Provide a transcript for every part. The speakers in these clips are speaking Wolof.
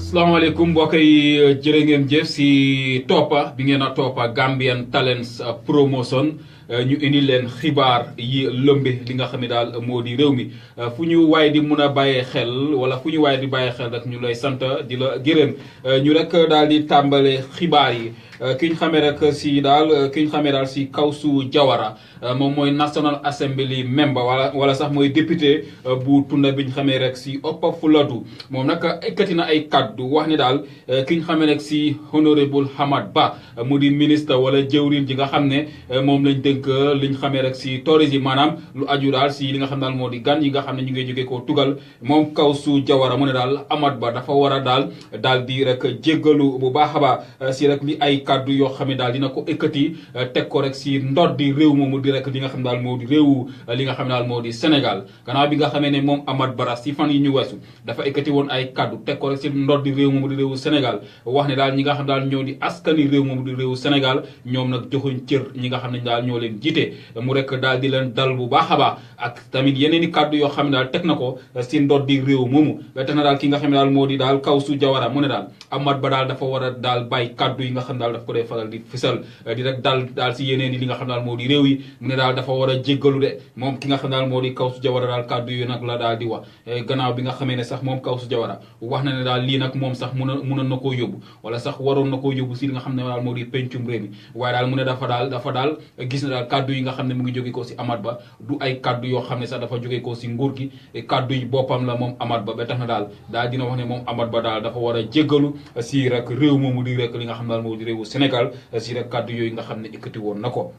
asalaamaaleykum mbokk yi jërë ngeen jëf si toppa bi ngeen a toppa Gambian Talents Promotion ñu indi leen xibaar yi lëmbe li nga xam ne daal moo di réew mi fu ñu waay di mun a bàyyee xel wala fu ñu waay di bàyyee xel rek ñu lay sant di la gërëm ñu rek daal di tàmbale xibaar yi ki ñu xamee rek si daal ki ñu xamee daal si Kawsu Jawara moom mooy National Assembly member wala sax mooy député bu tunda bi ñu xamee rek si Upper Fuladu moom nag ekkati na ay kaddu wax ne daal ki ñu xamee rek si honorable Hamad Bah mu di ministre wala jëwriñ ji nga xam ne moom lañ dénk li ñu xamee rek si tourisme maanaam lu aju daal si li nga xam daal moo di gan yi nga xam ne ñu ngi jógee koo tugal moom Kawsu Jawara mu ne daal Hamad Bah dafa war a daal di rek jéggalu bu baax a baax si rek li ay kaddu yoo xam ne daal dina ko ekkati teg ko rek si ndoddi réew moomu di rek li nga xam daal moo di réewu li nga xam daal moo di Sénégal gannaaw bi nga xamee ne moom Hamad Bah si fan yi ñu weesu dafa ekkati woon ay kaddu teg ko rek si ndoddi réew moomu di réewu Sénégal wax ne daal ñi nga xam daal ñoo di askani réew moomu di réewu Sénégal ñoom nag joxuñ cër ñi nga xam ne daal ñoo leen jiite mu rek daal di leen dal bu baax a baax ak tamit yeneen i kaddu yoo xam ne daal teg na ko si ndoddi réew moomu ba tax na daal ki nga xam ne daal moo di daal Kawsu Jawara mu ne daal Hamad Bah daal dafa war a daal bàyyi kaddu yi nga xam daal daf ko dee faral di fisal di rek daal si yeneen i li nga xam daal moo di réew yi mu ne daal dafa war a jéggalu de moom ki nga xam daal moo di Kawsu Jawara daal kaddu yu nag la daal di wax gannaaw bi nga xamee ne sax moom Kawsu Jawara wax na ne daal lii nag moom sax mënoon na koo yóbbu wala sax waroon na koo yóbbu si li nga xam ne daal moo di pencum réew mi waaye daal mu ne dafa daal gis na daal kaddu yi nga xam ne mu ngi jóge ko si Hamad Bah du ay kaddu yoo xam ne sax dafa jóge ko si nguur gi kaddu yi boppam la moom Hamad Bah ba tax na daal dina wax ne moom Hamad Bah daal dafa war a jéggalu si rek réew moomu di rek li nga xam daal moo di réewu Sénégal si rek kaddu yooyu nga xam ne ekkati woon na ko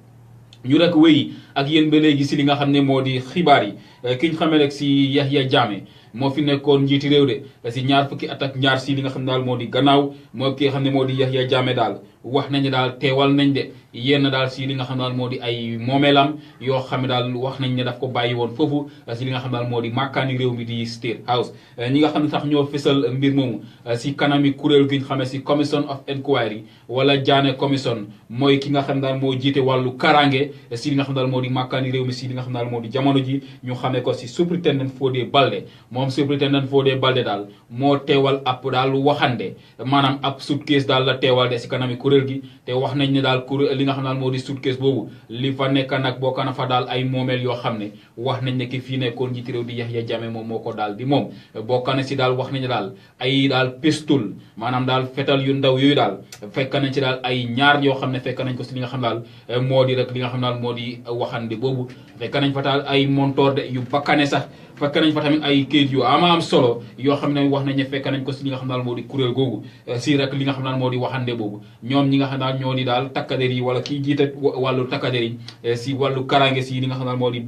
ñu rek wéy ak yéen ba léegi si li nga xam ne moo di xibaar yi ki ñu xamee rek si Yahya Jammeh moo fi nekkoon njiiti réew de si ñaar fukki at ak ñaar si li nga xam ne daal moo di gannaaw moo ki nga xam ne moo di Yahya Jammeh daal wax nañu daal teewal nañ de yenn daal si li nga xam daal moo di ay moomeelam yoo xam ne daal wax nañ ne daf ko bàyyi woon foofu si li nga xam daal moo di màkkaani réew mi di State House ñi nga xam ne sax ñoo fësal mbir moomu si kanami kuréel gi ñu xamee si Commission of Inquiry wala Jaane Commission mooy ki nga xam ne daal moo jiite wàllu karange si li nga xam daal moo di màkkaani réew mi si li nga xam daal moo di jamono ji ñu xamee ko si Superintendent Fodé Balde moom Superintendent Fodé Balde daal moo teewal ab daal waxande maanaam ab suitcase daal la teewal de si kanami kuréel gi te wax nañ ne daal kuréel li nga xam daal moo di suitcase boobu li fa nekk nag bokk na fa daal ay moomeel yoo xam ne wax nañ ne ki fii nekkoon njiiti réew di Yahya Jammeh moom moo ko daal di moom bokk na si daal wax nañ ne daal ay daal pistol maanaam daal fetal yu ndaw yooyu daal fekk nañ ci daal ay ñaar yoo xam ne fekk nañ ko si li nga xam daal moo di rek li nga xam daal moo di waxande boobu fekk nañ fa daal ay montoor de yu bakkane sax fekk nañ fa tamit ay kayit yu am solo yoo xam ne wax nañ ne fekk nañ ko si li nga xam daal moo di kuréel googu si rek li nga xam daal moo di waxande boobu ñoom ñi nga xam daal ñoo di daal takkader yi wala kii jiite wàllu takkader yi si wàllu karange si li nga xam daal moo di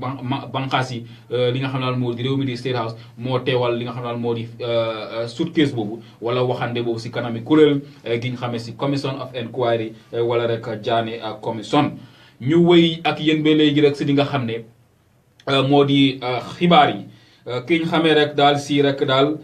banqaas yi li nga xam daal moo di réew mi di State House moo teewal li nga xam daal moo di suitcase boobu wala waxande boobu si kanami kuréel gi nga xamee si Commission of Inquiry wala rek Jaane Commission ñu wëy ak yéen ba léegi rek si li nga xam ne moo di xibaar yi ki ñu xamee rek daal si rek daal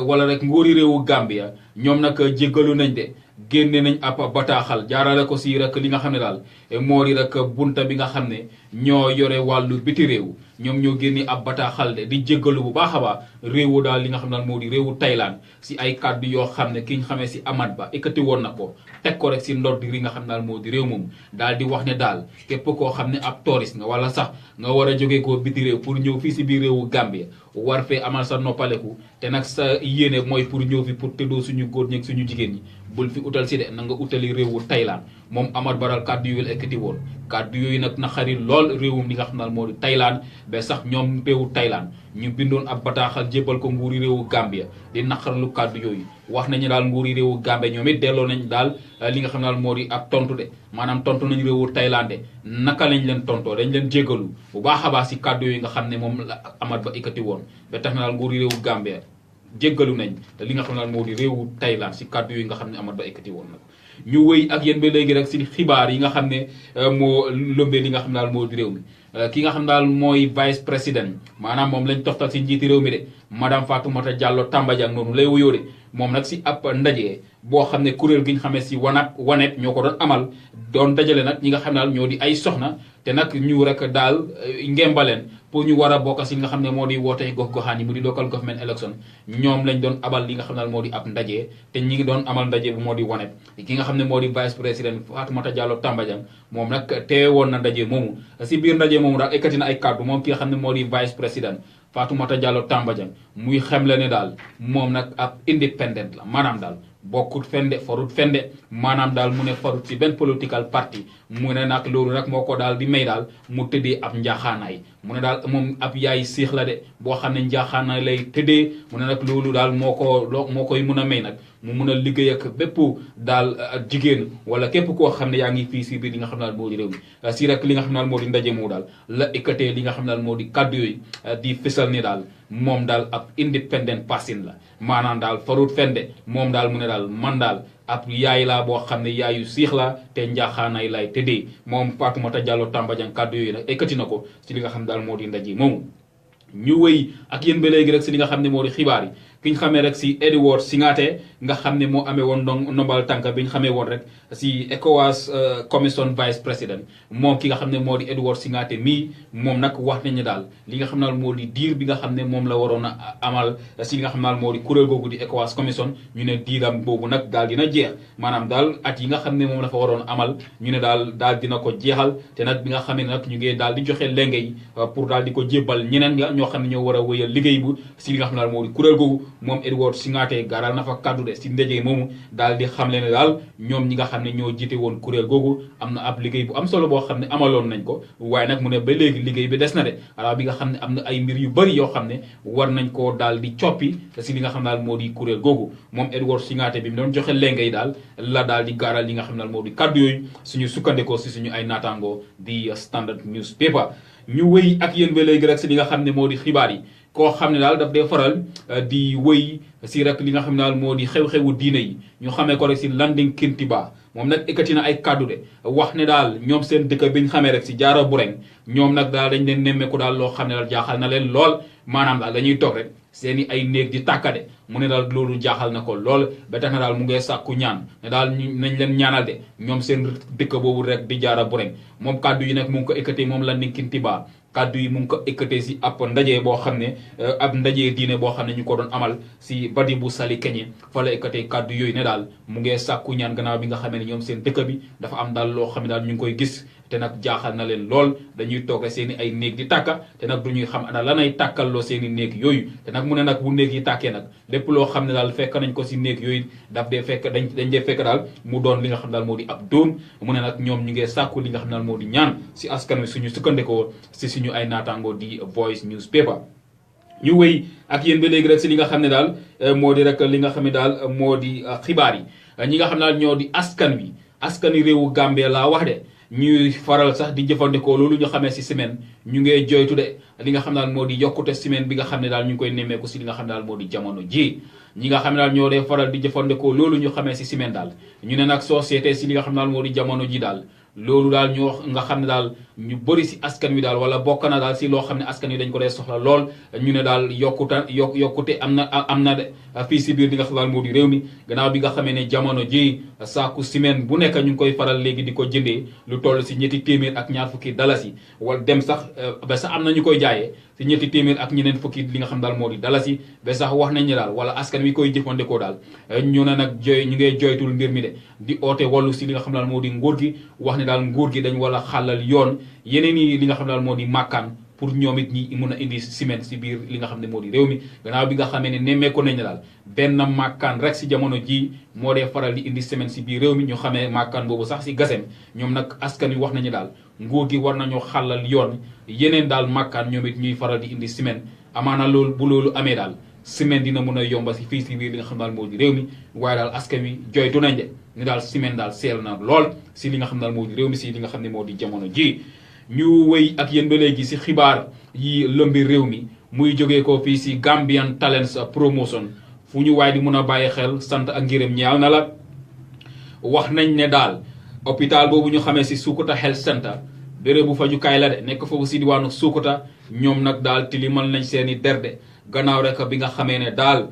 wala rek nguuri réewu Gambia ñoom nag jéggalu nañ de génne nañ ab bataaxal jaarale ko si rek li nga xam ne daal moo di rek bunta bi nga xam ne ñoo yore wàllu biti réew ñoom ñoo génne ab bataaxal de di jéggalu bu baax a baax réewu daal li nga xam ne daal moo di réewu Thailand si ay kàddu yoo xam ne ki ñu xamee si Hamad Bah ekkati woon na ko teg ko rek si ndodd li nga xam ne daal moo di réew moom daal di wax ne daal képp koo xam ne ab touriste nga wala sax nga war a jógee koo biti réew pour ñëw fii si biir réewu Gambia war fee amal sa noppaleku te nag sa yéene mooy pour ñëw fi pour tëddoo suñu góor ñi ak suñu jigéen ñi bul fi utal si de na nga utali réewu Thailand moom Hamad Bah daal kàddu yooyu la ekkati woon kàddu yooyu nag na xarit lool réewum li nga xam daal moo di Thailand ba sax ñoom réewu Thailand ñu bindoon ab bataaxal jébbal ko nguuri réewu Gambia di naqarlu kàddu yooyu wax nañu daal nguuri réewu Gambia ñoom it delloo nañ daal li nga xam daal moo di ab tontu de maanaam tontu nañ réewu Thailand de naka lañ leen tontoo dañ leen jéggalu bu baax a baax si kàddu yooyu nga xam ne moom la Hamad Bah ikkati woon ba tax na daal nguuri réewu Gambia jéggalu nañ te li nga xam ne daal moo di réewu Thailand si kàddu yooyu nga xam ne Hamad Bah ikkati woon nag ñu wëy ak yéen ba léegi rek si xibaar yi nga xam ne moo lëmbee li nga xam ne daal moo di réew mi ki nga xam daal mooy vice président maanaam moom lañ toftal si njiiti réew mi de madame Fatoumata Jallow Tambajang noonu lay wuyoo de moom nag si ab ndaje boo xam ne kuréel gi ñu xamee si wanet ñoo ko doon amal doon dajale nag ñi nga xam ne daal ñoo di ay soxna te nag ñu rek daal ngembaleen pour ñu war a bokk si li nga xam ne moo di woote gox-goxaan yi mu di local government election ñoom lañ doon abal li nga xam ne moo di ab ndaje te ñi ngi doon amal ndaje bu moo di wanet ki nga xam ne moo di vice président Fatoumata Jallow Tambajang moom nag teewe woon na ndaje moomu si biir ndaje moomu daal ekkati na ay kàddu moom ki nga xam ne moo di vice président Fatoumata Jallow Tambajang muy xamle ne daal moom nag ab independent la maanaam daal bokkut fende farut fende maanaam daal mu ne farut si benn political party mu ne nag loolu nag moo ko daal di may daal mu tëddee ab njaaxaanaay mu ne daal moom ab yaay siix la de boo xam ne njaaxaanaay lay tëddee mu ne nag loolu daal moo koy mun a may nag mu mun a liggéey ak bépp daal jigéen wala képp koo xam ne yaa ngi fii si biir li nga xam ne daal moo di réew mi si rek li nga xam ne daal moo di ndaje moo daal la ekkatee li nga xam ne daal moo di kàddu yooyu di fësal ni daal moom daal ab independent person la maanaam daal farut fende moom daal mu ne daal man daal ab yaay laa boo xam ne yaayu siix la te njaaxaanaay lay tëddee moom Fatoumata Jallow Tambajang kàddu yooyu nag ekkati na ko si li nga xam ne daal moo di ndaje moomu ñu wëy ak yéen ba léegi rek si li nga xam ne moo di xibaar yi ki ñu xamee rek si Edward Singate nga xam ne moo amee woon ndombal tànk bi ñu xamee woon rek si ECOWAS commission vice président moom ki nga xam ne moo di Edward Singate mii moom nag wax nañu daal li nga xam ne moo di diir bi nga xam ne moom la waroon a amal si li nga xam ne moo di kuréel googu di ECOWAS commission ñu ne diiram boobu nag daal dina jeex maanaam daal at yi nga xam ne moom la fa waroon amal ñu ne daal dina ko jeexal te nag bi nga xam ne nag ñu ngi daal di joxe lenge yi pour daal di ko jébbal ñeneen ñoo xam ne ñoo war a wéyal liggéey bu si li nga xam ne moo di kuréel googu moom Edward Singate gaaral na fa kaddu de si ndaje moomu daal di xamle ne daal ñoom ñi nga xam ne ñoo jiite woon kuréel googu am na ab liggéey bu am solo boo xam ne amaloon nañ ko waaye nag mu ne ba léegi liggéey bi des na de alors bi nga xam ne am na ay mbir yu bëri yoo xam ne war nañ koo daal di coppi si li nga xam ne daal moo di kuréel googu moom Edward Singate bi mu doon joxe lenge yi daal la daal di gaaral li nga xam ne daal moo di kaddu yooyu suñu sukkandikoo si suñu ay naataangoo di Standard Newspaper ñu wëy ak yéen ba léegi rek si li nga xam ne moo di xibaar yi koo xam ne daal daf dee faral di wëy si rek li nga xam ne daal moo di xew-xewu diine yi ñu xamee ko rek si Landing Kintiba moom nag ekkati na ay kàddu de wax ne daal ñoom seen dëkk bi ñu xamee rek si Jaara Bureng ñoom nag daal dañ leen nemmeeku daal loo xam ne daal jaaxal na leen lool maanaam daal dañuy toog rek seeni ay néeg di tàkkade mu ne daal loolu jaaxal na ko lool ba tax na daal mu ngee sàkku ñaan ne daal nañ leen ñaanal de ñoom seen dëkk boobu rek di Jaara Bureng moom kàddu yi nag mu ngi ko ekkati moom Landing Kintiba kàddu yi mu ngi ko ekkatee si ab ndaje boo xam ne ab ndaje diine boo xam ne ñu ko doon amal si badi bu sali keñe fa la ekkatee kàddu yooyu ne daal mu ngee sàkku ñaan gannaaw bi nga xamee ne ñoom seen dëkk bi dafa am daal loo xam ne daal ñu ngi koy gis te nag jaaxal na leen lool dañuy toog seen i ay néeg di tàkka te nag du ñuy xam ana lanay tàkkalloo seen i néeg yooyu te nag mu ne nag bu néeg yi tàkkee nag lépp loo xam ne daal fekk nañ ko si néeg yooyu daf dee fekk dañ dee fekk daal mu doon li nga xam ne daal moo di ab dóom mu ne nag ñoom ñu ngee sàkku li nga xam ne daal moo di ñaan si askan wi suñu sukkandikoo si suñu ay naataangoo di Voice Newspaper ñu wéy ak yéen ba léegi rek si li nga xam ne daal moo di rek li nga xam ne daal moo di xibaar yi ñi nga xam ne daal ñoo di askan wi réewu Gambie laa wax de ñuy faral sax di jëfandikoo loolu ñu xamee si semaine ñu ngee joytu de li nga xam ne daal moo di yokkute semaine bi nga xam ne daal ñu ngi koy nemmeeku si li nga xam ne daal moo di jamono ji ñi nga xam ne daal ñoo dee faral di jëfandikoo loolu ñu xamee si semaine daal ñu ne nag société si li nga xam ne daal moo di jamono ji daal loolu daal ñoo nga xam ne daal ñu bëri si askan wi daal wala bokk na daal si loo xam ne askan wi dañ ko dee soxla lool ñu ne daal yokkute am na de fii si biir li nga xam ne daal moo di réew mi gannaaw bi nga xamee ne jamono ji saaku semaine bu nekk ñu ngi koy faral léegi di ko jëndee lu toll si ñetti téeméer ak ñaar fukki dalasi wala dem sax ba sax am na ñu koy jaayee si ñetti téeméer ak ñeneen fukki li nga xam daal moo di dalasi ba sax wax nañ ne daal wala askan wi koy jëfandikoo daal ñu ne nag ñu ngay joytul mbir mi de di oote wallu si li nga xam daal moo di nguur gi wax ne daal nguur gi dañ wala xàllal yoon yeneen yi li nga xam daal moo di màkkaan pour ñoom it ñi mun a indi ciment si biir li nga xam ne moo di réew mi gannaaw bi nga xamee ne nemmeeku nañ ne daal benn màkkaan rek si jamono ji moo dee faral di indi ciment si biir réew mi ñu xamee màkkaan boobu sax si gasem ñoom nag askan wi wax nañu daal nguur gi war nañoo xàllal yoon yeneen daal màkkaan ñoom it ñuy faral di indi ciment amaana loolu bu loolu amee daal ciment dina mun a yomba si fii si biir li nga xam daal moo di réew mi waaye daal askan wi joytu nañ de ni daal ciment daal seel na lool si li nga xam daal moo di réew mi si li nga xam ne moo di jamono ji ñu wéy ak yéen ba léegi si xibaar yi lëmbi réew mi muy jógee ko fii si Gambian Talents Promotion fu ñu waay di mun a bàyyi xel sant ak ngërëm ñaal na la wax nañ ne daal hôpital boobu ñu xamee si Sukuta Health Center béréb bu fajukaay la de nekk foofu si diwaanu Sukuta ñoom nag daal tilimal nañ seeni derde gannaaw rek bi nga xamee ne daal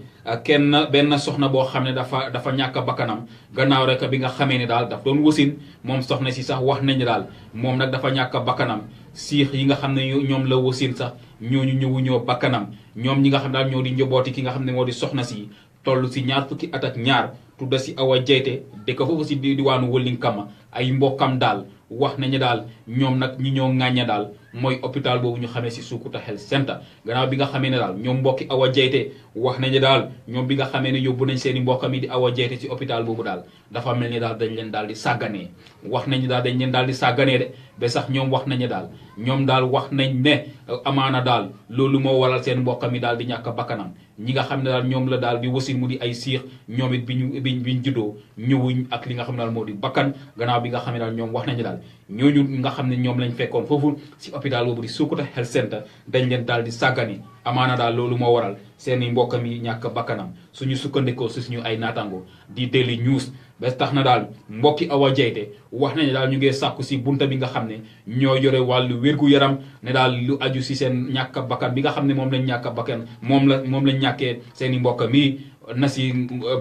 benn soxna boo xam ne dafa ñàkk bakkanam gannaaw rek bi nga xamee ne daal daf doon wasin moom soxna si sax wax nañ daal moom nag dafa ñàkk bakkanam siix yi nga xam ne ñoom la wasin sax ñooñu ñëwuñoo bakkanam ñoom ñi nga xam daal ñoo di njobooti ki nga xam ne moo di soxna si toll si ñaar fukki at ak ñaar tudda si Awa Jeyte dëkk foofu si diwaanu Wëlinkama ay mbokkam daal wax nañu daal ñoom nag ñi ñoo ŋàñña daal mooy hôpital boobu ñu xamee si Sukuta Health Center gannaaw bi nga xamee ne daal ñoom mbokki Awa Jeyte wax nañu daal ñoom bi nga xamee ne yóbbu nañ seen i mbokkam yi di Awa Jeyte si hôpital boobu daal dafa mel ni daal dañ leen daal di sàgganee wax nañu daal dañ leen daal di sàgganee de ba sax ñoom wax nañu daal ñoom daal wax nañ ne amaana daal loolu moo waral seen mbokkam yi daal di ñàkk bakkanam ñi nga xam ne daal ñoom la daal di wasin mu di ay siix ñoom it biñ juddoo ñëwuñ ak li nga xam ne daal moo di bakkan gannaaw bi nga xam ne daal ñoom wax nañu daal ñooñu nga xam ne ñoom lañ fekkoon foofu si hôpital boobu di Sukuta Health Center dañ leen daal di sàggani amaana daal loolu moo waral seeni mbokkam yi ñàkk bakkanam suñu sukkandikoo si suñu ay naataango di Daily News ba tax na daal mbokki Awa Jeyte wax nañu daal ñu ngi sàkku si bunta bi nga xam ne ñoo yore wàllu wér-gu-yaram ne daal lu aju si seen ñàkk bakkan bi nga xam ne moom lañ ñàkk bakkan moom lañ ñàkkee seeni mbokk mi na si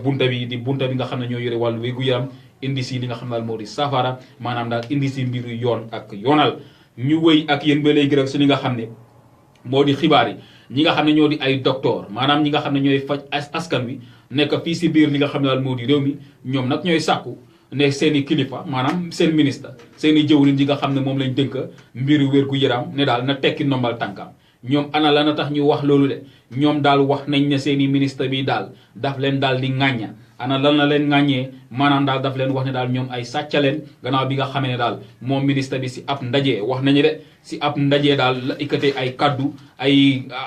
bunta bi di bunta bi nga xam ne ñoo yore wàllu wér-gu-yaram indi si li nga xam ne daal moo di safara maanaam daal indi si mbiru yoon ak yoonal ñu wëy ak yéen ba léegi rek si li nga xam ne moo di xibaar yi ñi nga xam ne ñoo di ay docteur maanaam ñi nga xam ne ñooy faj askan wi nekk fii si biir li nga xam ne daal moo di réew mi ñoom nag ñooy sàkku ne seen i kilifa maanaam seen ministre seen i jëwriñ yi nga xam ne moom lañ dënk mbiru wér-gu-yaram ne daal na tekki ndombal tànkam ñoom ana la na tax ñu wax loolu de ñoom daal wax nañ ne seen i ministre bi daal daf leen daal di ŋàñña ana lan la leen ŋàññee maanaam daal daf leen wax ne daal ñoom ay sàcca leen gannaaw bi nga xamee ne daal moom ministre bi si ab ndaje wax nañu de si ab ndaje daal la ekkati ay kaddu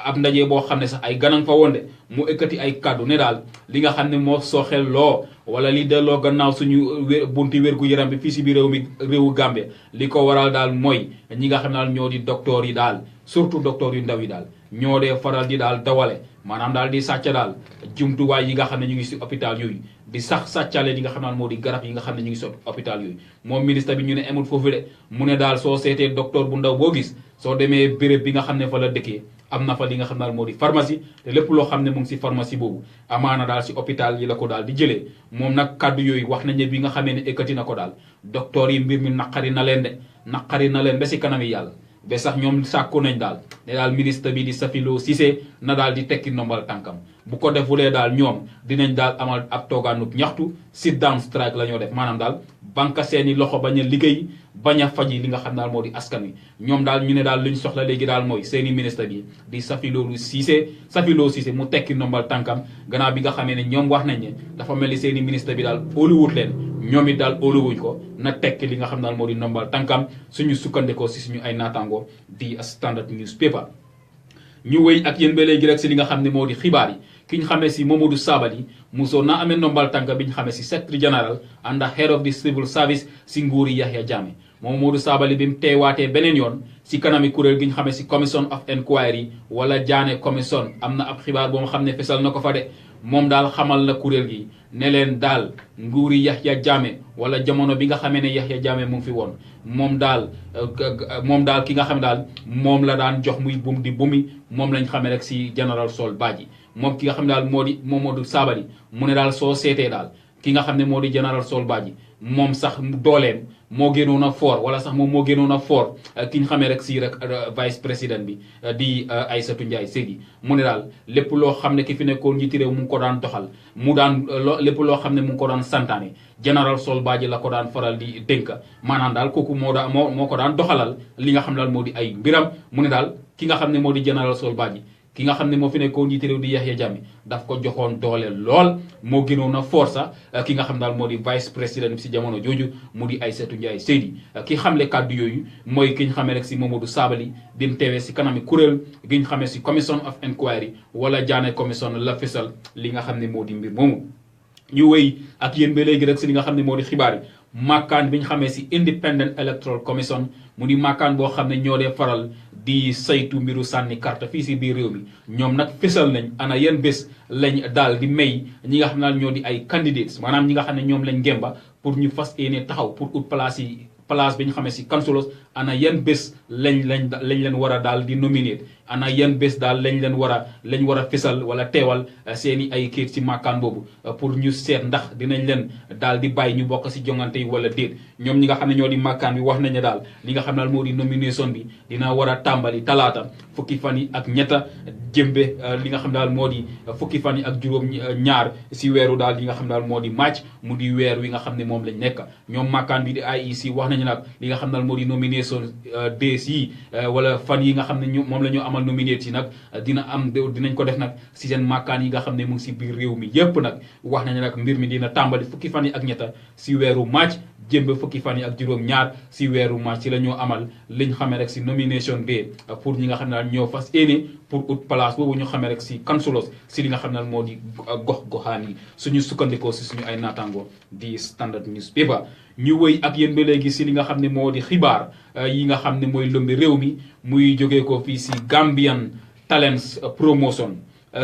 ab ndaje boo xam ne sax ay ganang fa woon de mu ekkati ay kaddu ne daal li nga xam ne moo sooxel loo wala li delloo gannaaw suñu bunti wér-gu-yaram bi fii si biir réewu Gambie li ko waral daal mooy ñi nga xam ne daal ñoo di docteur yi daal surtout docteur yu ndaw yi daal ñoo dee faral di daal dawale maanaam daal di sàcca daal jumtuwaay yi nga xam ne ñu ngi si hôpital yooyu di sàccale yi nga xam ne moo di garab yi nga xam ne ñu ngi si hôpital yooyu moom ministre bi ñu ne amul foofu de mu ne daal soo seetee docteur bu ndaw boo gis soo demee béréb bi nga xam ne fa la dëkkee am na fa li nga xam ne daal moo di pharmacie te lépp loo xam ne mu ngi si pharmacie boobu amaana daal si hôpital yi la ko daal di jëlee moom nag kàddu yooyu wax nañ ne bi nga xamee ne ekkati na ko daal docteur yi mbir mi naqari na leen de naqari na leen ba si kanami yàlla ba sax ñoom sàkku nañ daal ne daal ministre bi di Safilo Ceesay na daal di tekki ndombal tànkam bu ko defulee daal ñoom dinañ daal amal ab toogaanub ñaxtu sit down strike la ñoo def maanaam daal banque seeni loxo bañ a liggéey bañ a faji li nga xam daal moo di askan wi ñoom daal ñu ne daal luñ soxla léegi daal mooy seeni ministre bi di Safilo Ceesay mu tekki ndombal tànkam gannaaw bi nga xamee ne ñoom wax nañ ne dafa mel ni seeni ministre bi daal óoluwut leen ñoom it daal óoluwuñ ko na tekki li nga xam daal moo di ndombal tànkam suñu sukkandikoo si suñu ay naataango di Standard Newspaper ñu wéy ak yéen ba léegi rek si li nga xam ne moo di xibaar yi ki ñu xamee si Momodou Sabally musoon na amee ndombal tànk bi ñu xamee si secretary general and head of the civil service si nguuri Yahya Jammeh Momodou Sabally bi mu teewaatee beneen yoon si kanami kuréel gi ñu xamee si commission of inquiry wala Jaane commission am na ab xibaar boo xam ne fesal na ko fa de moom daal xamal na kuréel gi ne leen daal nguuri Yahya Jammeh wala jamono bi nga xamee ne Yahya Jammeh mu ngi fi woon moom daal ki nga xam daal moom la daan jox muy bum di bumi moom lañ xamee rek si général Sol Badji moom ki nga xam ne daal moo di Momodou Sabally mu ne daal soo seetee daal ki nga xam ne moo di général Sol Badji moom sax dooleem moo gënoon a fort wala sax moom moo gënoon a fort ki ñu xamee rek si rek vice président bi di Aïssatou Njie Seydi mu ne daal lépp loo xam ne ki fi nekkoon njiiti réew mu ngi ko daan doxal lépp loo xam ne mu ngi ko daan santaane général Sol Badji la ko daan faral di dénk maanaam daal kooku moo ko daan doxalal li nga xam ne daal moo di ay mbiram mu ne daal ki nga xam ne moo di général Sol Badji ki nga xam ne moo fi nekkoon njiiti réew di Yahya Jammeh daf ko joxoon doole lool moo gënoon a force ki nga xam daal moo di vice président si jamono jooju mu di Aïssatou Njie Seydi ki xamle kàddu yooyu mooy ki ñu xamee rek si Momodou Sabally bi mu teewee si kanami kuréel gi ñu xamee si commission of inquiry wala Jaane commission la fesal li nga xam ne moo di mbir moomu ñu wéy ak yéen ba léegi rek si li nga xam ne moo di xibaar yi makkaan bi ñu xamee si Independent Electoral Commission mu di makkaan boo xam ne ñoo dee faral di saytu mbiru sànni carte fii si biir réew mi ñoom nag fésal nañ ana yan bés lañ daal di may ñi nga xam ne ñoo di ay candidates maanaam ñi nga xam ne ñoom lañ gemba pour ñu fas yéene taxaw pour ut place bi ñu xamee si councilors ana yan bés lañ leen war a daal di nominer ana yan bés daal lañ war a fesal wala teewal seeni ay kayit si màkkaan boobu pour ñu seet ndax dinañ leen daal di bàyyi ñu bokk si jongante yi wala déet ñoom ñi nga xam ne ñoo di màkkaan bi wax nañ ne daal li nga xam ne daal moo di nomination bi dina war a tàmbali talaata fukki fan yi ak ñetta jëmbe li nga xam ne daal moo di fukki fan yi ak juróom ñaar si weeru daal li nga xam ne daal moo di match mu di weer wi nga xam ne moom lañ nekk ñoom màkkaan bi di IEC wax nañu nag li nga xam ne daal moo di nomination days yi wala fan yi nga xam ne moom la ñu amal nominate yi nag dinañ ko def nag si seen màkkaan yi nga xam ne mu ngi si biir réew mi yépp nag wax nañu nag mbir mi dina tàmbali fukki fan yi ak ñetta si weeru match jëmbe fukki fan yi ak juróom ñaar si weeru match ci la ñoo amal liñ xamee rek si nomination day pour ñi nga xam ne daal ñoo fas yéene pour ut place boobu ñu xamee rek si councilors si li nga xam ne daal moo di gox-goxaan yi suñu sukkandikoo si suñu ay naataango di Standard Newspaper ñu wëy ak yéen ba léegi si li nga xam ne moo di xibaar yi nga xam ne mooy lëmbi réew mi muy jógee ko fii si Gambian Talents Promotion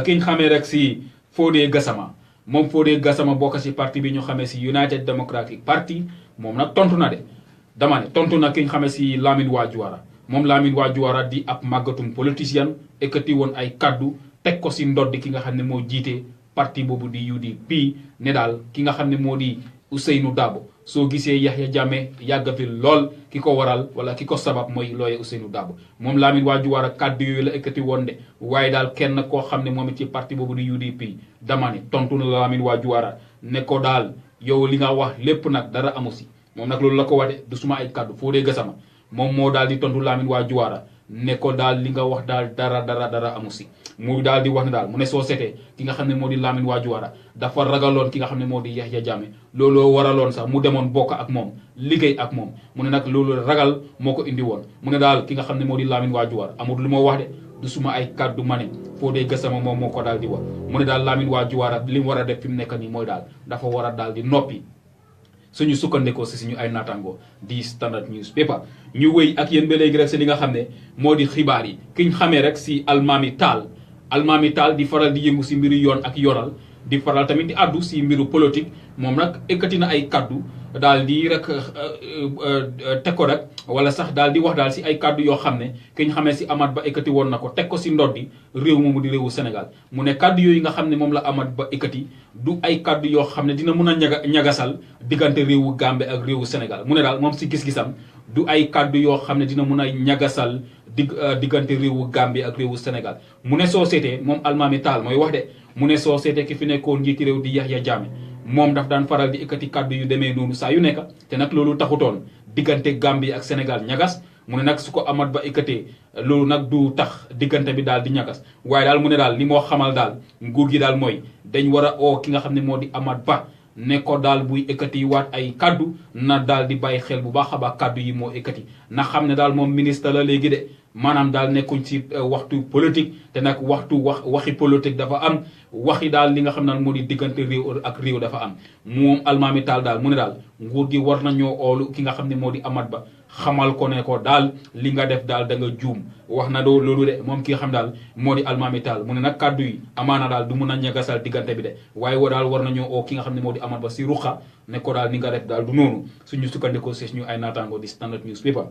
ki ñu xamee rek si Fodé Gassama moom Fodé Gassama bokk si parti bi ñu xamee si United Democratic Party moom nag tontu na de dama ne tontu na ki ñu xamee si Lamin Wajuwara moom Lamin Wajuwara di ab màggatum politicien ekkati woon ay kaddu teg ko si ndoddi ki nga xam ne moo jiite parti boobu di UDP ne daal ki nga xam ne moo di Ousainou Darboe soo gisee Yahya Jammeh yàgg fi lool ki ko waral wala ki ko sabab mooy looye Ousainou Darboe moom Lamin Wajuwara kaddu yooyu la ekkati woon de waaye daal kenn koo xam ne moom it ci parti boobu di UDP dama ne tontu na Lamin Wajuwara ne ko daal yow li nga wax lépp nag dara amu si moom nag loolu la ko wax de du suma ay kaddu Fodé Gassama moom moo daal di tontu Lamin Wajuwara ne ko daal li nga wax daal dara amu si mu daal di wax ne daal mu ne soo seetee ki nga xam ne moo di Lamin Wajuwara dafa ragaloon ki nga xam ne moo di Yahya Jammeh looloo waraloon sax mu demoon bokk ak moom liggéey ak moom mu ne nag loolu ragal moo ko indi woon mu ne daal ki nga xam ne moo di Lamin Wajuwara amul lu ma wax de du suma ay kaddu ma ne Fodé Gassama moom moo ko daal di wax mu ne daal Lamin Wajuwara li mu war a def fi mu nekk nii mooy daal dafa war a daal di noppi suñu sukkandikoo si suñu ay naataango di Standard Newspaper ñu wëy ak yéen ba léegi rek si li nga xam ne moo di xibaar yi ki ñu xamee rek si Almami Tall di faral di yëngu si mbiru yoon ak yoral di faral tamit di addu si mbiru politique moom nag ekkati na ay kaddu daal di rek teg ko rek wala sax daal di wax daal si ay kaddu yoo xam ne ki ñu xamee si Amat Bah ekkati woon na ko teg ko si ndoddi réew moomu di réewu Sénégal mu ne kaddu yooyu nga xam ne moom la Amat Bah ekkati du ay kaddu yoo xam ne dina mun a ñagasal diggante réewu Gambie ak réewu Sénégal mu ne daal moom si gis-gisam du ay kaddu yoo xam ne dina mun a ñagasal diggante réewu Gambie ak réewu Sénégal mu ne soo seetee moom Almami Tall mooy wax de mu ne soo seetee ki fi nekkoon njiiti réew di Yahya Jammeh moom daf daan faral di ekkati kaddu yu demee noonu saa yu nekk te nag loolu taxutoon diggante Gambie ak Sénégal ñagas mu ne nag su ko Amat Bah ekkatee loolu nag du tax diggante bi daal di ñagas waaye daal mu ne daal li moo xamal daal nguur gi daal mooy dañ war a oo ki nga xam ne moo di Amat Bah ne ko daal buy ekkati waat ay kaddu na daal di bàyyi xel bu baax a baax kaddu yi moo ekkati na xam ne daal moom ministre la léegi de maanaam daal nekkuñ ci waxtu politique te nag waxi politique dafa am waxi daal li nga xam ne moo di diggante réew ak réew dafa am moom Almami Tall daal mu ne daal nguur gi war nañoo oolu ki nga xam ne moo di Amat Bah xamal ko ne ko daal li nga def daal da nga juum wax na doo loolu de moom ki nga xam daal moo di Almami Tall mu ne nag kaddu yi amaana daal du mun a ñagasal diggante bi de waaye daal war nañoo oo ki nga xam ne moo di Amat Bah si ruqa ne ko daal ni nga def daal du noonu suñu sukkandikoo si ñu ay naataango di Standard Newspaper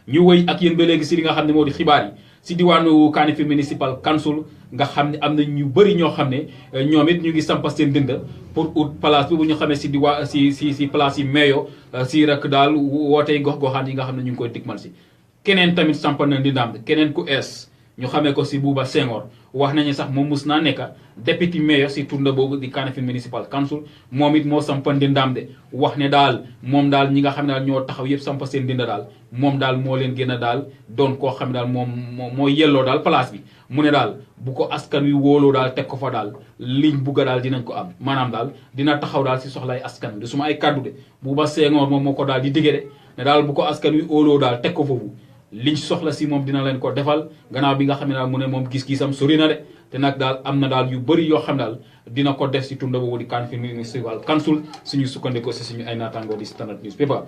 ñu wëy ak yéen ba léegi si li nga xam ne moo di xibaar yi si diwaanu Kanifing Municipal Council nga xam ne am na ñu bëri ñoo xam ne ñoom it ñu ngi sampa seen dënd pour ut place bi bu ñu xamee si place yi meyo si rek daal wootey gox-goxaan yi nga xam ne ñu ngi koy digmal si keneen tamit sampa na ndindaam keneen ku ees ñu xamee ko si Buuba Senghor wax nañu sax moom mus naa nekk député mayor si tournée boobu di Kanifing Municipal Council moom it moo sampa ndindaam de wax ne daal moom daal ñi nga xam ne daal ñoo taxaw yëpp sampa seen dinda daal moom daal moo leen gën a daal doon koo xam ne daal moom moo yelloo daal place bi mu ne daal bu ko askan wi wóoloo daal teg ko fa daal liñ bugga daal dinañ ko am maanaam daal dina taxaw daal si soxlay askan wi du suma ay kaddu de Buuba Senghor moom moo ko daal di digge de ne daal bu ko askan wi óoloo daal teg ko foofu liñ soxla si moom dina leen ko defal gannaaw bi nga xam ne daal mu ne moom gis-gisam sori na de te nag daal am na daal yu bëri yoo xam daal dina ko def si tunda boobu di Kanifing Municipal Council suñu sukkandikoo si suñu ay naataangoo di Standard Newspaper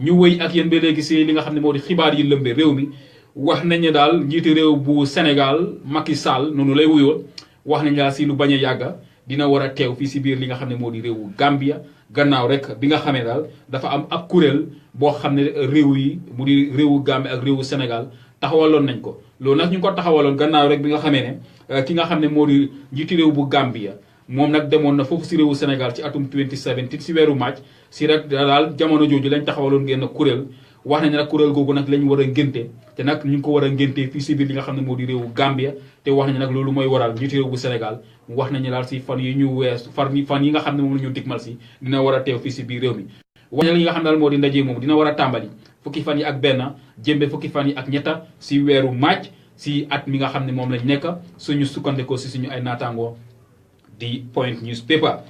ñu wëy ak yéen ba léegi si li nga xam ne moo di xibaar yi lëmbe réew mi wax nañ ne daal njiiti réew bu Sénégal Macky Sall noonu lay wuyoo wax nañ daal si lu bañ a yàgga dina war a teew fii si biir li nga xam ne moo di réewu Gambia gannaaw rek bi nga xamee daal dafa am ab kuréel boo xam ne réew yi mu di réewu Gambie ak réewu Sénégal taxawaloon nañ ko loolu nag ñu ngi ko taxawaloon gannaaw rek bi nga xamee ne ki nga xam ne moo di njiiti réew bu Gambia moom nag demoon na foofu si réewu Sénégal ci atum 2017 si weeru màcc si rek daal jamono jooju lañ taxawaloon ngeen kuréel wax nañ nag kuréel googu nag lañ war a ngénte te nag ñu ngi ko war a ngénte fii si biir li nga xam ne moo di réewu Gambia te wax nañ nag loolu mooy waral njiiti réew bu Sénégal wax nañu daal si fan yi ñu wees fan yi nga xam ne moom la ñu digmal si dina war a teew fii si biir réew mi wax nañ li nga xam ne daal moo di ndaje moom dina war a tàmbali fukki fan yi ak benn jëmbe fukki fan yi ak ñetta si weeru màcc si at mi nga xam ne moom lañ nekk suñu sukkandikoo si suñu ay naataangoo di Point Newspaper.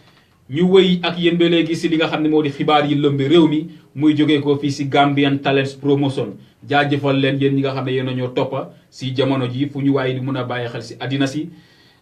ñu wëy ak yéen ba léegi si li nga xam ne moo di xibaar yi lëmbe réew mi muy jógee ko fii si Gambian Talents Promotion jaajëfal leen yéen ñi nga xam ne yéen a ñoo toppa si jamono ji fu ñu waaye di mun a bàyyi xel si àddina si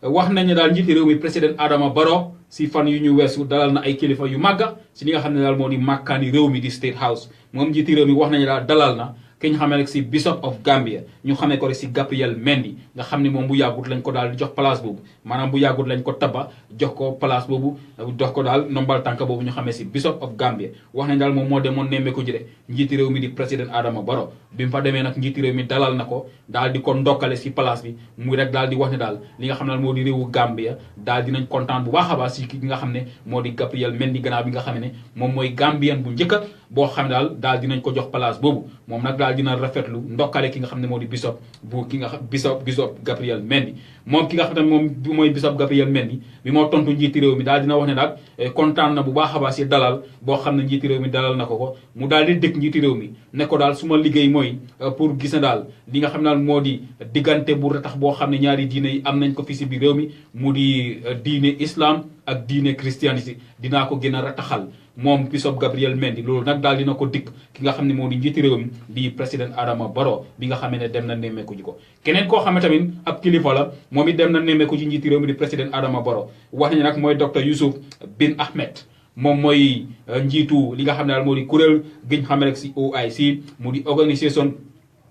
wax nañu daal njiiti réew mi président Adama Barrow si fan yu ñu weesu dalal na ay kilifa yu màgga si li nga xam ne daal moo di màkkaani réew mi di State House moom njiiti réew mi wax nañu daal dalal na ki ñu xamee rek si Bishop of Gambia ñu xamee ko rek si Gabriel Mendy nga xam ne moom bu yàggut lañ ko daal di jox place boobu maanaam bu yàggut lañ ko tabba jox ko place boobu jox ko daal nombal tànk boobu ñu xamee si Bishop of Gambia wax nañ daal moom moo demoon nemmeeku ji de njiiti réew mi di président Adama Barrow bi mu fa demee nag njiiti réew mi dalal na ko daal di ko ndokkale si place bi muy rek daal di wax ne daal li nga xam ne moo di réewu Gambia daal dinañ kontaan bu baax a baax si ki nga xam ne moo di Gabriel Mendy gannaaw bi nga xam ne moom mooy Gambian bu njëkka boo xam ne daal dinañ ko jox place boobu moom nag daal dina rafetlu ndokkale ki nga xam ne moo di Bishop bu ki nga xam Bishop Gabriel Mendy moom ki nga xam ne moom mooy Bishop Gabriel Mendy bi moo tontu njiiti réew mi daal dina wax ne daal kontaan na bu baax a baax si dalal boo xam ne njiiti réew mi dalal na ko mu daal di dëkk njiiti réew mi ne ko daal su ma liggéey mooy pour gis ne daal li nga xam ne daal moo di diggante bu ratax boo xam ne ñaari diine yi am nañ ko fi si biir réew mi mu di diine islam ak diine christianité dinaa ko gën a rataxal moom Bishop Gabriel Mendy loolu nag daal dina ko dikk ki nga xam ne moo di njiiti réew mi di président Adama Barrow bi nga xamee ne dem na nemmeeku ji ko keneen koo xam ne tamit ab kilifa la moom it dem na nemmeeku ji njiiti réew mi di président Adama Barrow wax nañu nag mooy docteur Yusuf Bin Ahmed moom mooy njiitu li nga xam ne daal moo di kuréel gi ñu xam rek si OIC mu di Organisation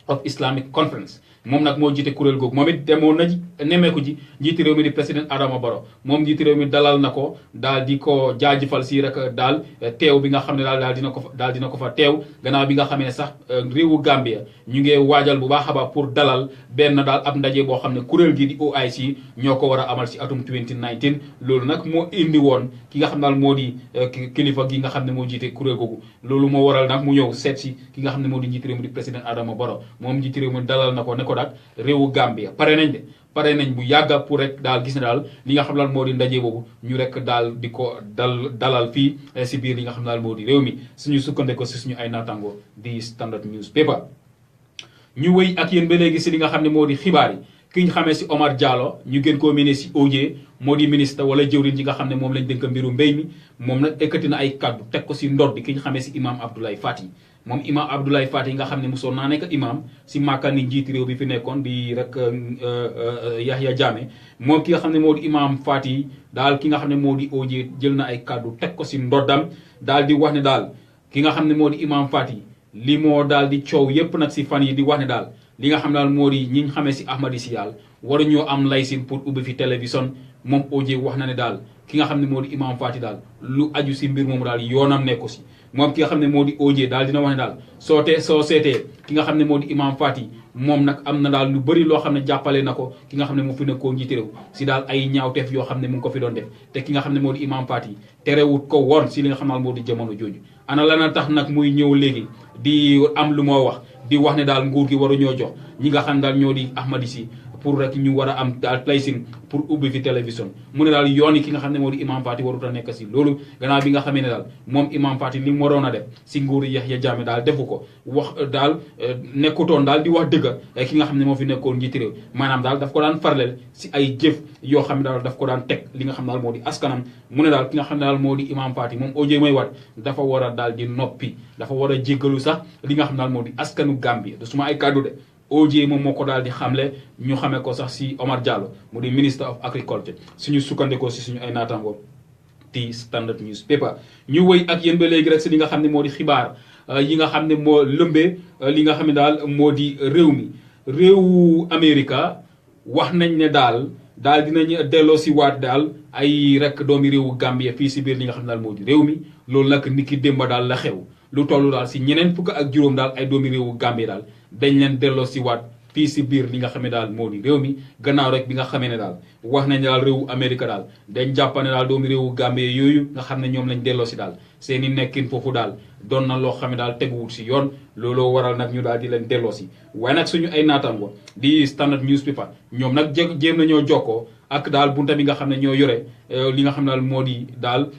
of Islamic Conference moom nag moo jiite kuréel googu moom it demoon na nemmeeku ji njiiti réew mi di président Adama Barrow moom njiiti réew mi dalal na ko daal di ko jaajëfal si rek daal teew bi nga xam ne daal dina ko fa teew gannaaw bi nga xamee ne sax réewu Gambia ñu ngi waajal bu baax a baax pour dalal benn daal ab ndaje boo xam ne kuréel gi di OIC ñoo ko war a amal si atum 2019 loolu nag moo indi woon ki nga xam daal moo di kilifa gi nga xam ne moo jiite kuréel googu loolu moo waral nag mu ñëw seet si ki nga xam ne moo di njiiti réew mi di président Adama Barrow moom njiiti réew mi dalal na ko ne ko daal réewu Gambia pare nañ bu yàgga pour rek daal gis ne daal li nga xam daal moo di ndaje boobu ñu rek daal di ko dalal fii si biir li nga xam daal moo di réew mi suñu sukkandeko si suñu ay naataango di Standard Newspaper. ñu wëy ak yéen ba léegi si li nga xam ne moo di xibaar yi ki ñu xamee si Omar Jallow ñu gën koo miné si OJ moo di ministre wala jëwriñ ji nga xam ne moom lañ dénk mbiru mbéy mi moom nag ekkati na ay kaddu teg ko si ndor bi ki ñu xamee si imam Abdoulaye Fati moom imam Abdoulaye Fati nga xam ne mosoon naa nekk imam si Màkka ni njiiti réew bi fi nekkoon di rek Yahya Jammeh moom ki nga xam ne moo di imam Fati daal ki nga xam ne moo di OJ jël na ay kaddu teg ko si ndoddam daal di wax ne daal ki nga xam ne moo di imam Fati li moo daal di coow yépp nag si fan yi di wax ne daal li nga xam ne daal moo di ñi ñu xamee si Ahmadi Siyal waruñoo am laysin pour ubbi fi télévision moom OJ wax na ne daal ki nga xam ne moo di imam Fati daal lu aju si mbir moomu daal yoonam nekku si moom ki nga xam ne moo di OJ daal dina wax ne daal soo seetee ki nga xam ne moo di imam Fati moom nag am na daal lu bëri loo xam ne jàppale na ko ki nga xam ne moo fi nekkoo njiiti réew si daal ay ñaawteef yoo xam ne mu ngi ko fi doon def te ki nga xam ne moo di imam Fati terewut ko woon si li nga xam ne moo di jamono jooju ana lana tax nag muy ñëw léegi di am lu moo wax di wax ne daal nguur gi waruñoo jox ñi nga xam daal ñoo di Ahmadi si pour rek ñu war a am daal laysin pour ubbi fi télévision mu ne daal yoon yi ki nga xam ne moo di imam Fati warut a nekk si loolu gannaaw bi nga xamee ne daal moom imam Fati li mu waroon a def si nguuru Yahya Jammeh daal defu ko wax daal nekkutoon daal di wax dëgg ki nga xam ne moo fi nekkoon njiiti réew maanaam daal daf ko daan farleel si ay jëf yoo xam ne daal daf ko daan teg li nga xam ne daal moo di askanam mu ne daal ki nga xam ne daal moo di imam Fati moom OJ may wat dafa war a daal di noppi dafa war a jéggalu sax li nga xam ne daal moo di askanu Gambie de suma ay kàddu de OJ moom moo ko daal di xamle ñu xamee ko sax si Omar Jallow mu di minister of agriculture suñu sukkandikoo si suñu ay naataango di Standard Newspaper. ñu wëy ak yéen ba léegi rek si li nga xam ne moo di xibaar yi nga xam ne moo lëmbee li nga xam ne daal moo di réew mi réewu Amérique wax nañ ne daal dinañ delloo si waat daal ay rek doomi réewu Gambie fii si biir li nga xam ne daal moo di réew mi loolu nag niki démba daal la xew lu toll daal si ñeneen fukk ak juróom daal ay doomi réewu Gambie daal dañ leen delloo si waat fii si biir li nga xam ne daal moo di réew mi gannaaw rek bi nga xamee ne daal wax nañ daal réewu Amérique daal dañ jàppane daal doomu réewu Gambie yooyu nga xam ne ñoom lañ delloo si daal seen i nekkin foofu daal doon na loo xam ne daal teguwut si yoon looloo waral nag ñu daal di leen delloo si waaye nag suñu ay naataango di Standard Newspaper ñoom nag jéem nañoo jokkoo ak daal bunta bi nga xam ne ñoo yore li nga xam ne daal moo di daal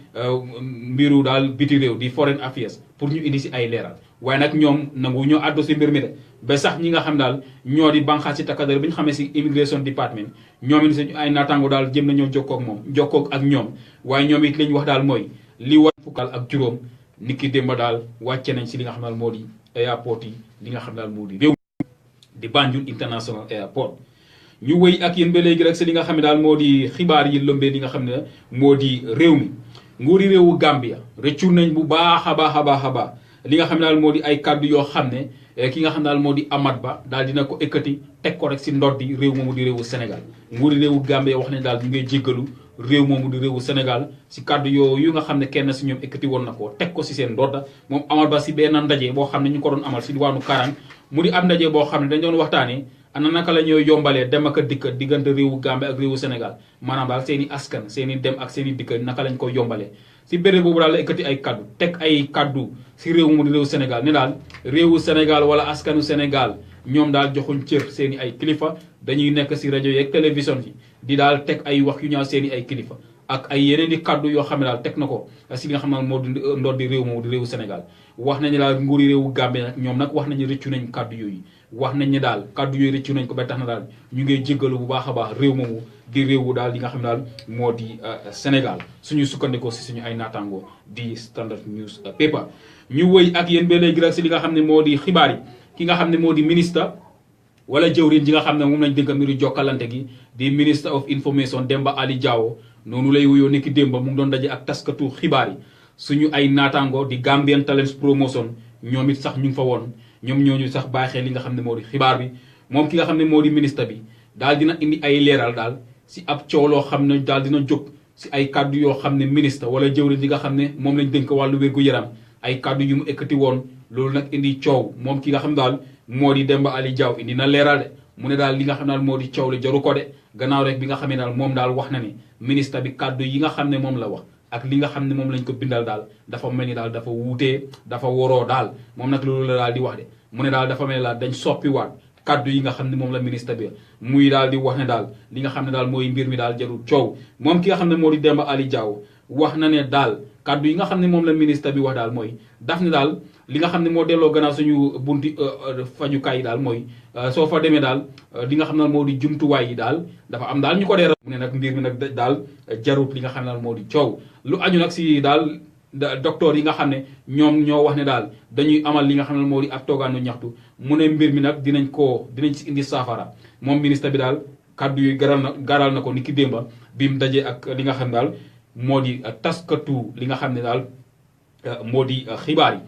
mbiru daal biti réew di foreign affairs pour ñu indi si ay leeral waaye nag ñoom nangu ñoo àddu si mbir mi de ba sax ñi nga xam daal ñoo di banqaas si takkadar bi ñu xamee si immigration department ñoom it suñu ay naataango daal jéem nañoo jokkoo ak ñoom waaye ñoom it li ñu wax daal mooy li war fukkal ak juróom niki démba daal wàcce nañ si li nga xam ne daal moo di airport yi li nga xam ne daal moo di réew di Banjul International Airport ñu wëy ak yéen ba léegi rek si li nga xam ne daal moo di xibaar yi lëmbee li nga xam ne moo di réew mi nguuri réewu Gambia rëccu nañ bu baax a baax a baax a baax li nga xam ne daal moo di ay kàddu yoo xam ne ki nga xam ne daal moo di Amat Bah daal dina ko ekkati teg ko rek si ndoddi réew moomu di réewu Sénégal nguuri réewu Gambia wax nañ daal ñu ngay jéggalu réew moomu di réewu Sénégal si kàddu yooyu nga xam ne kenn si ñoom ekkati woon na ko teg ko si seen ndodda moom Amat Bah si benn ndaje boo xam ne ñu ko doon amal si diwaanu Karang mu di ab ndaje boo xam ne dañ doon waxtaanee ana naka la ñooy yombalee dem ak a dikk diggante réewu Gambie ak réewu Sénégal maanaam daal seen i askan seen i dem ak seen i dikk naka lañ koy yombalee si béréb boobu daal la ekkati ay kaddu teg ay kaddu si réew mu di réewu Sénégal ne daal réewu Sénégal wala askanu Sénégal ñoom daal joxuñ cër seen i ay kilifa dañuy nekk si rajo yeeg télévision yi di daal teg ay wax yu ñaaw seen i ay kilifa ak ay yeneen i kaddu yoo xam ne daal teg na ko si li nga xam ne moo di ndoor di réew moomu di réewu Sénégal wax nañu daal nguuri réewu Gambie nag ñoom nag wax nañu rëccu nañ kaddu yooyu wax nañ ne daal kaddu yooyu rëccu nañ ko ba tax na daal ñu ngay jéggalu bu baax a baax réew moomu di réewu daal li nga xam ne daal moo di Sénégal suñu sukkandikoo si suñu ay naataango di Standard Newspaper ñu wëy ak yéen ba léegi rek si li nga xam ne moo di xibaar yi ki nga xam ne moo di ministre wala jëwriñ ji nga xam ne moom lañ dénk mbiru jokkalante gi di Minister of Information Demba Ali Jawo noonu lay wuyoo niki démba mu ngi doon daje ak taskatu xibaar yi suñu ay naataango di Gambian Talents Promotion ñoom it sax ñu ngi fa woon ñoom ñooñu sax baaxee li nga xam ne moo di xibaar bi moom ki nga xam ne moo di ministre bi daal dina indi ay leeral daal si ab coow loo xam ne daal dina jóg si ay kaddu yoo xam ne ministre wala jëwriñ ji nga xam ne moom lañ dénk wàllu wér-gu-yaram ay kaddu yu mu ekkati woon loolu nag indi coow moom ki nga xam daal moo di Demba Ali Jaw indi na leeral de mu ne daal li nga xam ne daal moo di coow li jaru ko de gannaaw rek bi nga xam ne daal moom daal wax na ni ministre bi kaddu yi nga xam ne moom la wax ak li nga xam ne moom lañ ko bindal daal dafa mel ni daal dafa wuutee dafa woroo daal moom nag loolu la daal di wax de mu ne daal dafa mel ni daal dañ soppiwaat kaddu yi nga xam ne moom la ministre bi muy daal di wax ne daal li nga xam ne daal mooy mbir mi daal jarul coow moom ki nga xam ne moo di Demba Ali Jaw wax na ne daal kaddu yi nga xam ne moom la ministre bi wax daal mooy daf ne daal li nga xam ne moo delloo gannaaw suñu bunti fajukaay yi daal mooy soo fa demee daal li nga xam ne moo di jumtuwaay yi daal dafa am daal ñu ko dee mu ne nag mbir mi nag daal jarut li nga xam ne daal moo di coow lu aju nag si daal docteur yi nga xam ne ñoom ñoo wax ne daal dañuy amal li nga xam ne moo di ab toogaanu ñaxtu mu ne mbir mi nag dinañ si indi saafara moom ministre bi daal kaddu yu garal na ko ni ki démba bi mu dajee ak li nga xam ne daal moo di taskatu li nga xam ne daal moo di xibaar yi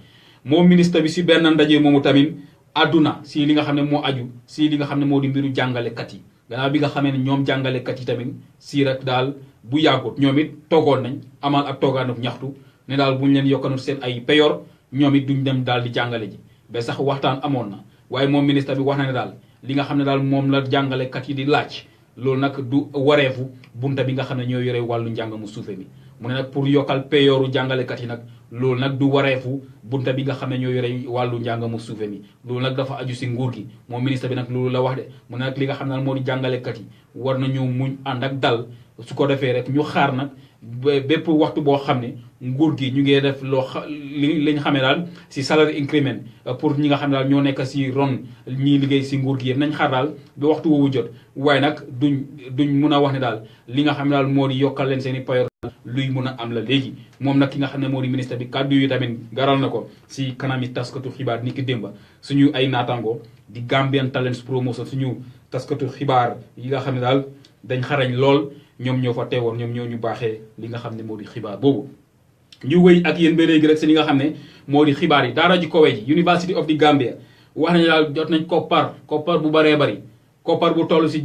moom ministre bi si benn ndaje moomu tamit àdduna si li nga xam ne moo aju si li nga xam ne moo di mbiru jàngalekat yi gannaaw bi nga xamee ne ñoom jàngalekat yi tamit si rek daal bu yàggut ñoom it toogoon nañ amal ak toogaanu ñaxtu ne daal bu ñu leen yokkanut seen ay payor ñoom it duñ dem daal di jàngale ji ba sax waxtaan amoon na waaye moom ministre bi wax na ne daal li nga xam ne daal moom la jàngalekat yi di laaj loolu nag du wareefu bunta bi nga xam ne ñoo yore wàllu njàng mu suufe mi mu ne nag pour yokkal peyooru jàngalekat yi nag loolu nag du wareefu bunta bi nga xam ne ñoo yore wàllu njàng mu suufe mi loolu nag dafa aju si nguur gi moom ministre bi nag loolu la wax de mu ne nag li nga xam ne daal moo di jàngalekat yi war nañu muñ ànd ak dal su ko defee rek ñu xaar nag bépp waxtu boo xam ne nguur gi ñu ngi def li ñu xamee daal si salary increment pour ñi nga xam ne daal ñoo nekk si ron ñiy liggéey si nguur gi yéen nañ xaar daal ba waxtu woowu jot waaye nag duñ mun a wax ne daal li nga xam ne daal moo di yokkal leen seen i payor luy mun a am la léegi moom nag ki nga xam ne moo di ministre bi kàddu yu tamit garal na ko si kanami taskatu xibaar ni ki démba suñu ay naataango di Gambian Talents Promotion suñu taskatu xibaar yi nga xam ne daal dañ xarañ lool ñoom ñoo fa teewoon ñoom ñoo ñu baaxee li nga xam ne moo di xibaar boobu ñu wéy ak yéen ba léegi rek si li nga xam ne moo di xibaar yi daara ji kowe ji University of the Gambia wax nañu daal jot nañ koppar bu baree bari koppar bu toll si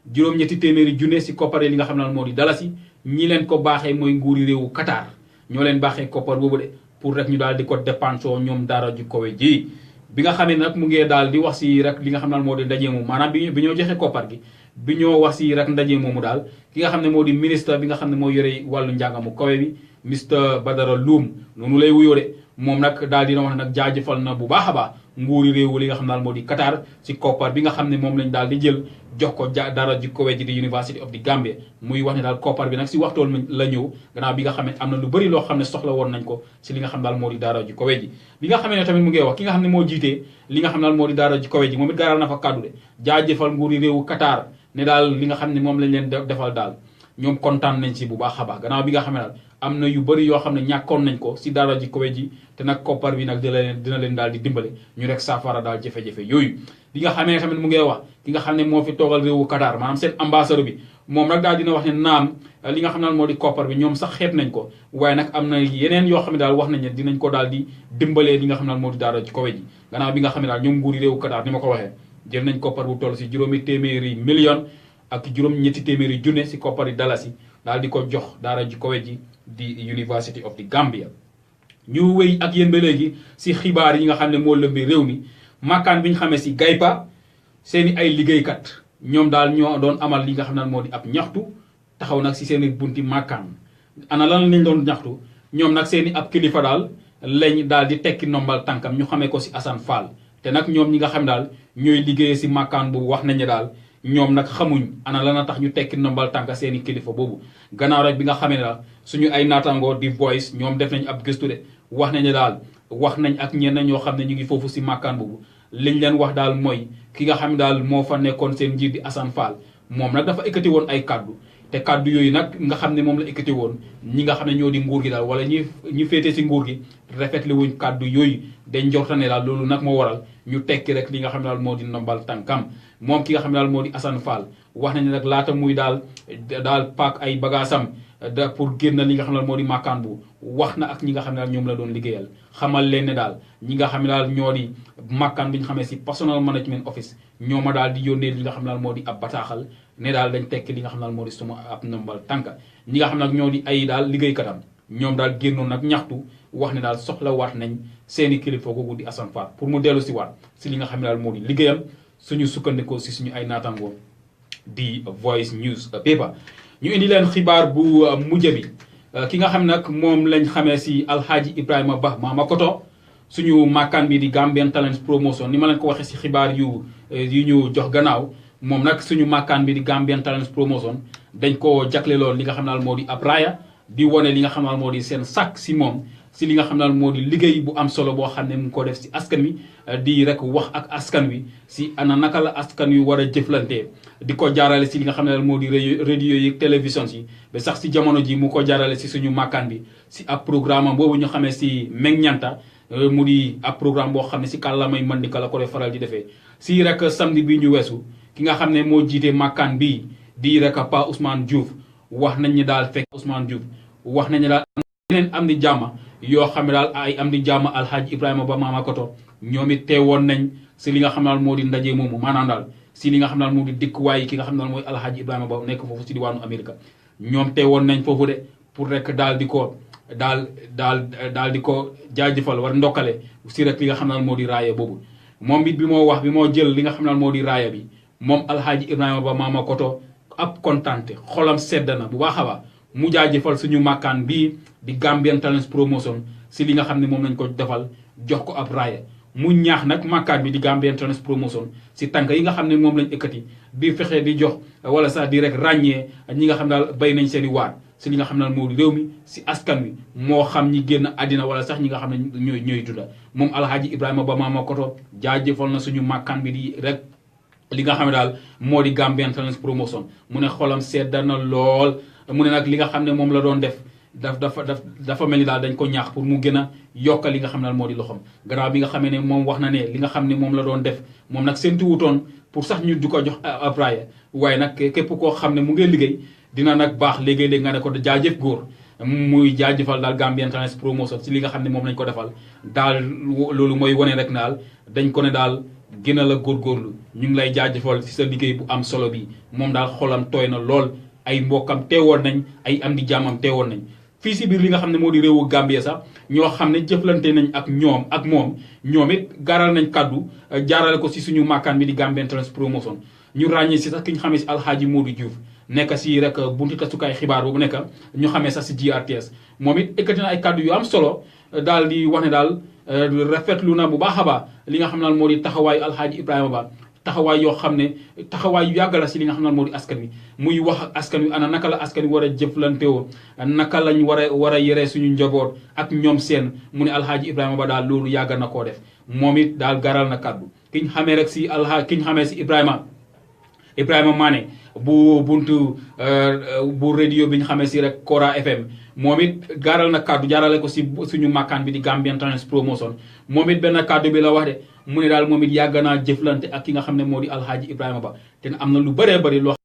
juróom-ñetti téeméeri junne si koppar yi li nga xam ne moo di dalasi ñi leen ko baaxee mooy nguuri réewu Qatar ñoo leen baaxee koppar boobu de pour rek ñu daal di ko dépensé ñoom daara ji kowe ji bi nga xam ne nag mu ngee daal di wax si rek li nga xam ne moo di ndaje moomu maanaam bi ñoo joxe koppar gi bi ñoo wax si rek ndaje moomu daal ki nga xam ne moo di ministre bi nga xam ne moo yore wàllu njàngamu kawe bi Mr Badara Loum noonu lay wuyoo de moom nag daal dina wax nag jaajëfal na bu baax a baax nguuri réewu li nga xam ne moo di Qatar si koppar bi nga xam ne moom lañ daal di jël jox ko dara ji kawe ji di University of the Gambia muy wax ne daal koppar bi nag si waxtoon la ñëw gannaaw bi nga xam ne am na lu bëri loo xam ne soxla woon nañ ko si li nga xam daal moo di dara ji kawe ji bi nga xam ne tamit mu ngi wax ki nga xam ne moo jiitee li nga xam daal moo di dara ji kawe ji moom it gaaral na fa kàddu de jaajëfal nguuri réewu Qatar ne daal li nga xam ne moom lañ leen defal daal ñoom kontaan nañ si bu baax a baax gannaaw bi nga xam ne daal am na yu bëri yoo xam ne ñàkkoon nañ ko si dara ji kawe ji te nag koppar bi nag dina leen daal di dimbale ñu rek saafara daal jafe-jafe yooyu bi nga xamee tamit mu ngi wax ki nga xam ne moo fi toogal réewu Qatar maanaam seen ambassadeur bi moom nag daal dina wax ne naam li nga xam ne moo di koppar bi ñoom sax xeet nañ ko waaye nag am na yeneen yoo xam ne daal wax nañ ne dinañ ko daal di dimbalee li nga xam ne moo di dara ji kawe ji gannaaw bi nga xam ne daal ñoom nguuri réewu Qatar ni ma ko waxee jël nañ koppar bu toll si juróomi téeméeri million ak juróom-ñetti téeméeri junne si koppari dalasi daal di ko jox daara ji kawe ji di University of the Gambia ñu wéy ak yéen ba léegi si xibaar yi nga xam ne moo lëmbee réew mi makkaan bi ñu xamee si Gaypa seeni ay liggéeykat ñoom daal ñoo doon amal li nga xam ne moo di ab ñaxtu taxaw nag si seeni bunti makkaan ana lan lañ doon ñaxtu ñoom nag seeni ab kilifa daal lañ daal di tekki nombal tànkam ñu xamee ko si Assane Fall te nag ñoom ñi nga xam daal ñooy liggéeyee si makkaan boobu wax nañ ne daal ñoom nag xamuñ ana lan a tax ñu tekki nombal tànka seeni kilifa boobu gannaaw rek bi nga xamee ne daal suñu ay naataangoo di voice ñoom def nañ ab gëstu de wax nañ ne daal wax nañ ak ñenn ñoo xam ne ñu ngi foofu si màkkaan boobu liñ leen wax daal mooy ki nga xam ne daal moo fa nekkoon seen njiit di Assane Fall moom nag dafa ekkati woon ay kaddu te kaddu yooyu nag nga xam ne moom la ekkati woon ñi nga xam ne ñoo di nguur gi daal wala ñi féete si nguur gi rafetlu wuñ kaddu yooyu dañ njortane daal loolu nag moo waral ñu tekki rek li nga xam ne daal moo di nombal tànkam moom ki nga xam ne daal moo di Assane Fall wax nañ ne nag laata muy daal paak ay bagaasam da pour génn li nga xam ne daal moo di màkkaan bu wax na ak ñi nga xam ne daal ñoom la doon liggéeyal xamal leen ne daal ñi nga xam ne daal ñoo di màkkaan bi ñu xamee si personal management office ñooma daal di yónnee li nga xam ne daal moo di ab bataaxal ne daal dañ tekki li nga xam ne daal moo di suma ab nombal tànka ñi nga xam ne nag ñoo di ay daal liggéeykatam ñoom daal génnoon nag ñaxtu wax ne daal soxla waat nañ seeni kilifa googu di Assane Fall pour mu dellu si waat si li nga xam ne daal moo di liggéeyam suñu sukkandikoo si suñu ay naataangoo di Voice News Paper ñu indi leen xibaar bu mujj bi ki nga xam nag moom lañ xamee si Alhaji Ibrahima Bah Mama Koto suñu màkkaan bi di Gambian Talents Promotion ni ma leen ko waxee si xibaar yu ñu jox gannaaw moom nag suñu màkkaan bi di Gambian Talents Promotion dañ ko jagleeloon li nga xam ne daal moo di ab raaya di wone li nga xam ne daal moo di seen sàkk si moom si li nga xam ne daal moo di liggéey bu am solo boo xam ne mu ngi ko def si askan wi di rek wax ak askan wi si ana naka la askan wi war a jëflantee di ko jaarale si li nga xam ne daal moo di radio yi télévision si ba sax si jamono ji mu ko jaarale si suñu màkkaan bi si ab programme am boobu ñu xamee si Meññanta mu di ab programme boo xam ne si kàllaamay Mandinka la ko def faral di defee si rek samedi bi ñu weesu ki nga xam ne moo jiite màkkaan bi di rek Pa Ousmane Diouf wax nañ ni daal fekk Ousmane Diouf wax nañ ni daal yeneen am di jàmma yoo xam ne daal ay am di jàmma Alhaji Ibrahima Bah Mama Koto ñoom it teewoon nañ si li nga xam ne daal moo di ndaje moomu maanaam daal si li nga xam ne daal moo di dikkuwaay ki nga xam ne daal mooy Alhaji Ibrahima Bah nekk foofu si diwaanu Amérique ñoom teewoon nañ foofu de pour rek daal di ko daal di ko jaajëfal war ndokkale si rek li nga xam ne daal moo di raaya boobu moom it bi moo jël li nga xam ne daal moo di raaya bi moom Alhaji Ibrahima Bah Mama Koto ab kontante xolam sedd na bu baax a baax mu jaajëfal suñu màkkaan bii di Gambian Talents Promotion si li nga xam ne moom lañ ko defal jox ko ab raaya mu ñaax nag màkkaan bi di Gambian Talents Promotion si tànk yi nga xam ne moom lañ ekkati di fexe di jox wala sax di rek ràññee ñi nga xam ne daal bay nañ seen i waar si li nga xam ne daal moo di réew mi si askan wi moo xam ñi génn àddina wala sax ñi nga xam ne ñooy dunda moom Alhaji Ibrahima Bah Mama Koto jaajëfal na suñu màkkaan bi di rek li nga xam ne daal moo di Gambian Talents Promotion mu ne xolam sedda na lool mu ne nag li nga xam ne moom la doon def dafa mel ni daal dañ ko ñaax pour mu gën a yokka li nga xam ne daal moo di loxom gannaaw bi nga xamee ne moom wax na ne li nga xam ne moom la doon def moom nag séntu wutoon pour sax ñu du ko jox ab raaya waaye nag képp koo xam ne mu ngi liggéey dina nag baax léegi-léegi nga ne ko jaajëf góor muy jaajëfal daal Gambian Talents Promotion si li nga xam ne moom lañ ko defal daal loolu mooy wane rek daal dañ ko ne daal gën a la góorgóorlu ñu ngi lay jaajëfal si sa liggéey bu am solo bi moom daal xolam tooy na lool ay mbokkam teewoon nañ ay am di jàmmam teewoon nañ fii si biir li nga xam ne moo di réewu Gambie sax ñoo xam ne jëflante nañ ak moom ñoom it garal nañ kaddu jaarale ko si suñu maakaan bi di Gambian Talents Promotion ñu ràññee si sax ki ñu xamee si Alhaji Modou Diouf nekk si rek buntu tasukaay xibaar boobu nekk ñu xamee sax si GRTS moom it ekkati na ay kaddu yu am solo daal di wax ne daal rafetlu na bu baax a baax li nga xam ne moo di taxawaayu Alhaji Ibrahima Bah taxawaay yoo xam ne taxawaay yu yàgg la si li nga xam ne moo di askan wi muy wax ak askan wi ana naka la askan wi war a jëflante woo naka lañ war a yore suñu njaboot ak ñoom seen mu ne Alhaji Ibrahima Bah daal loolu yàgg na koo def moom it daal garal na kaddu ki ñu xamee rek si ki ñu xamee si Ibrahima Mané bu buntu bu radio bi ñu xamee si rek Kora FM moom it gaaral na kaddu jaarale ko si suñu makkaan bi di Gambian Talents Promotion moom it benn kaddu bi la wax de mu ne daal moom it yàgg naa jëflante ak ki nga xam ne moo di Alhaji Ibrahima Bah te am na lu bëree bëri loo